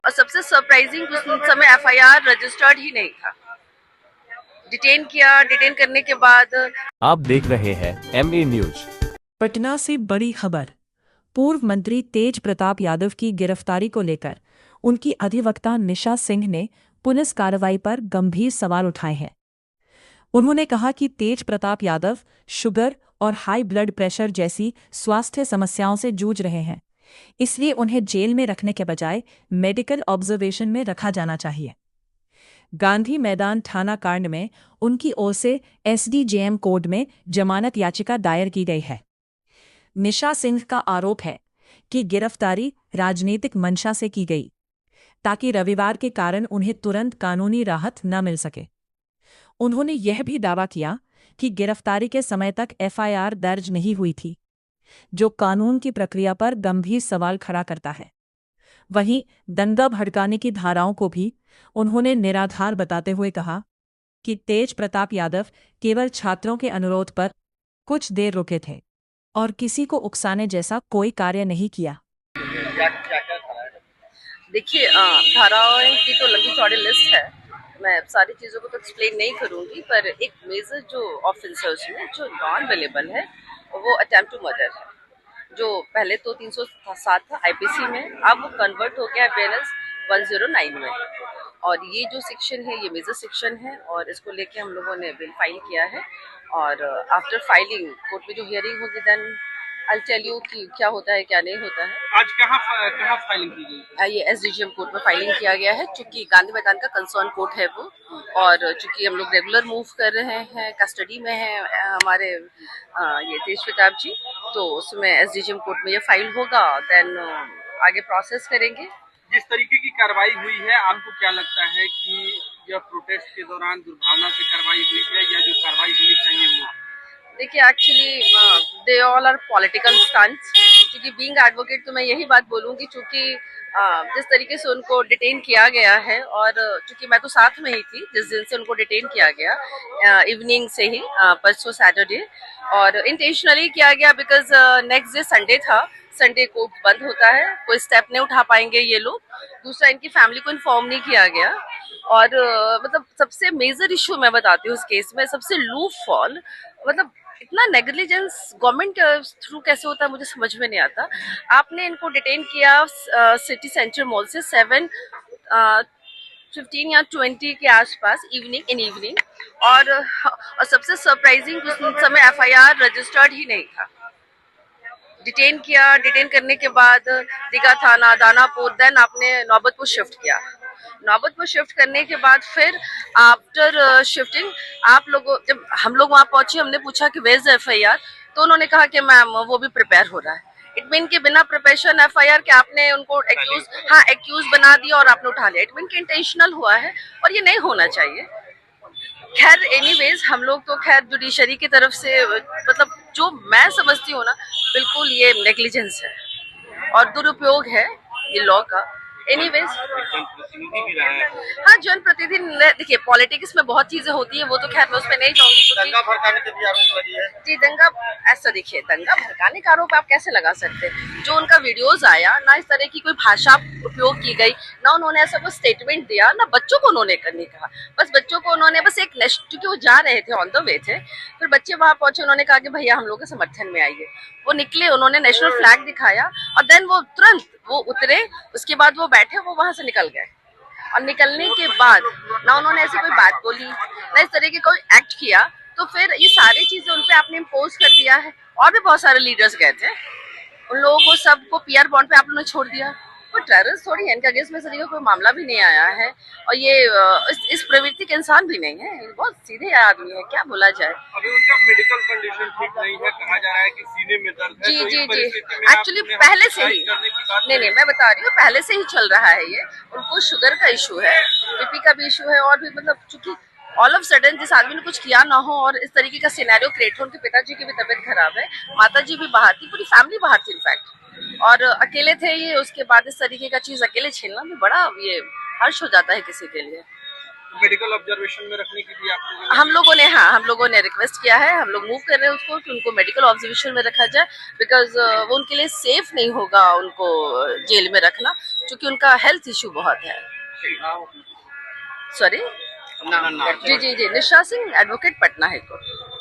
और सबसे सरप्राइजिंग उस समय एफआईआर रजिस्टर्ड ही नहीं था। डिटेन करने के बाद आप देख रहे हैं MA न्यूज। पटना से बड़ी खबर। पूर्व मंत्री तेज प्रताप यादव की गिरफ्तारी को लेकर उनकी अधिवक्ता निशा सिंह ने पुलिस कार्रवाई पर गंभीर सवाल उठाए हैं। उन्होंने कहा कि तेज प्रताप यादव शुगर और हाई ब्लड प्रेशर जैसी स्वास्थ्य समस्याओं से जूझ रहे हैं, इसलिए उन्हें जेल में रखने के बजाय मेडिकल ऑब्जर्वेशन में रखा जाना चाहिए। गांधी मैदान थाना कांड में उनकी ओर से SDJM कोर्ट में जमानत याचिका दायर की गई है। निशा सिंह का आरोप है कि गिरफ्तारी राजनीतिक मंशा से की गई, ताकि रविवार के कारण उन्हें तुरंत कानूनी राहत न मिल सके। उन्होंने यह भी दावा किया कि गिरफ्तारी के समय तक FIR दर्ज नहीं हुई थी, जो कानून की प्रक्रिया पर गंभीर सवाल खड़ा करता है। वहीं दंगा भड़काने की धाराओं को भी उन्होंने निराधार बताते हुए कहा कि तेज प्रताप यादव केवल छात्रों के अनुरोध पर कुछ देर रुके थे और किसी को उकसाने जैसा कोई कार्य नहीं किया। देखिए, धाराओं की तो लंबी चौड़ी लिस्ट है। मैं सारी चीज़ों को तो एक्सप्लेन नहीं करूंगी, पर एक मेजर जो ऑफेंस है उसमें जो नॉन अवेलेबल है वो अटेम्प्ट टू मर्डर है, जो पहले तो 307 था IPC में, अब वो कन्वर्ट हो गया है BNS 109 में। और ये जो सेक्शन है ये मेजर सेक्शन है और इसको लेके हम लोगों ने बिल फाइल किया है। और आफ्टर फाइलिंग कोर्ट में जो हियरिंग होगी देन आई टेल यू कि क्या होता है क्या नहीं होता है। आज कहाँ फाइलिंग की गई? ये SDGM कोर्ट में फाइलिंग किया गया है, चूंकि गांधी मैदान का कंसर्न कोर्ट है वो, और चूंकि हम लोग रेगुलर मूव कर रहे हैं, कस्टडी में है हमारे ये तेज प्रताप जी, तो उसमें SDGM कोर्ट में ये फाइल होगा, देन आगे प्रोसेस करेंगे। जिस तरीके की कार्रवाई हुई है, आपको क्या लगता है कि यह प्रोटेस्ट के दौरान दुर्भावना से कार्रवाई हुई है या जो कार्रवाई होनी चाहिए वो? देखिए, actually they all are political stunts. क्योंकि बीइंग एडवोकेट तो मैं यही बात बोलूँगी, चूँकि जिस तरीके से उनको डिटेन किया गया है, और चूँकि मैं तो साथ में ही थी जिस दिन से उनको डिटेन किया गया, इवनिंग से ही, परसों सैटरडे, और इंटेंशनली किया गया बिकॉज नेक्स्ट डे संडे था। संडे कोर्ट बंद होता है, कोई स्टेप नहीं उठा पाएंगे ये लोग। दूसरा, इनकी फैमिली को इन्फॉर्म नहीं किया गया। और मतलब सबसे मेजर इशू मैं बताती हूँ इस केस में, सबसे लूप फॉल, मतलब इतना नेग्लिजेंस गवर्नमेंट के थ्रू कैसे होता है मुझे समझ में नहीं आता। आपने इनको डिटेन किया सिटी सेंटर मॉल से 7:15 या 20 के आसपास, इवनिंग, और सबसे सरप्राइजिंग उस समय FIR रजिस्टर्ड ही नहीं था। डिटेन करने के बाद दीघा थाना, दानापुर, देन आपने नौबतपुर शिफ्ट किया। नौबतपुर शिफ्ट करने के बाद फिर आफ्टर शिफ्टिंग जब हम लोग वहाँ पहुंचे, हमने पूछा कि वेयर इज FIR, तो उन्होंने कहा कि मैम वो भी प्रिपेयर हो रहा है। इट मीन के बिना प्रिपरेशन FIR के आपने उनको एक्यूज बना दिया और आपने उठा लिया। इट मीन के इंटेंशनल हुआ है और ये नहीं होना चाहिए। खैर एनीवेज, हम लोग तो खैर जुडिशरी की तरफ से, मतलब जो मैं समझती हूँ ना, बिल्कुल ये नेग्लिजेंस है और दुरुपयोग है ये लॉ का। एनीवेज, हाँ, जनप्रतिनिधि, देखिए पॉलिटिक्स में बहुत चीजें होती है, वो तो खैर मैं उसमें नहीं जाऊंगी। दंगा भड़काने के भी आरोप लगी है जी, दंगा, ऐसा देखिए, दंगा भड़काने का आरोप आप कैसे लगा सकते हैं? जो उनका वीडियोस आया ना, इस तरह की कोई भाषा उपयोग की गई ना, उन्होंने ऐसा कोई स्टेटमेंट दिया ना, बच्चों को उन्होंने करने कहा। बस बच्चों को उन्होंने बस एक, क्योंकि वो जा रहे थे, ऑन द वे थे, फिर बच्चे वहां पहुंचे, उन्होंने कहा कि भैया हम लोग के समर्थन में आइए। वो निकले, उन्होंने नेशनल फ्लैग दिखाया और देन वो तुरंत वो उतरे। उसके बाद वो बैठे, वो वहां से निकल गए। और निकलने के बाद ना उन्होंने ऐसी कोई बात बोली ना इस तरह की कोई एक्ट किया, तो फिर ये सारी चीजें उन पे आपने इम्पोज कर दिया है। और भी बहुत सारे लीडर्स गए थे, उन लोगों को सबको PR बॉन्ड पे आप लोगों ने छोड़ दिया। कोई टेररिस्ट थोड़ी है, इनके अगेंस्ट में सर कोई मामला भी नहीं आया है, और ये इस प्रवृत्ति के इंसान भी नहीं है, ये बहुत सीधे आदमी है, क्या बोला जाए। अभी उनका मेडिकल कंडीशन ठीक नहीं है, कहा जा रहा है कि सीने में दर्द है। जी, एक्चुअली पहले से ही, नहीं, मैं बता रही हूँ, पहले से ही चल रहा है ये। उनको शुगर का इशू है, BP का भी इशू है, और भी मतलब चूंकि ऑल ऑफ सडन जिस आदमी ने कुछ किया ना हो और इस तरीके का सिनेरियो क्रिएट हो। उनके पिताजी की भी तबीयत खराब है, माताजी भी बाहर थी, पूरी फैमिली बाहर थी इनफैक्ट, और अकेले थे ये। उसके बाद इस तरीके का चीज अकेले झेलना भी बड़ा ये हर्ष हो जाता है किसी के लिए। मेडिकल ऑब्जर्वेशन में रखने के लिए आप लोगों ने हम लोगों ने रिक्वेस्ट किया है, हम लोग मूव कर रहे हैं उसको कि उनको मेडिकल ऑब्जर्वेशन में रखा जाए, बिकॉज वो उनके लिए सेफ नहीं होगा उनको जेल में रखना, क्योंकि उनका हेल्थ इशू बहुत है। सॉरी, जी जी जी, Nisha Singh, advocate, Patna high court.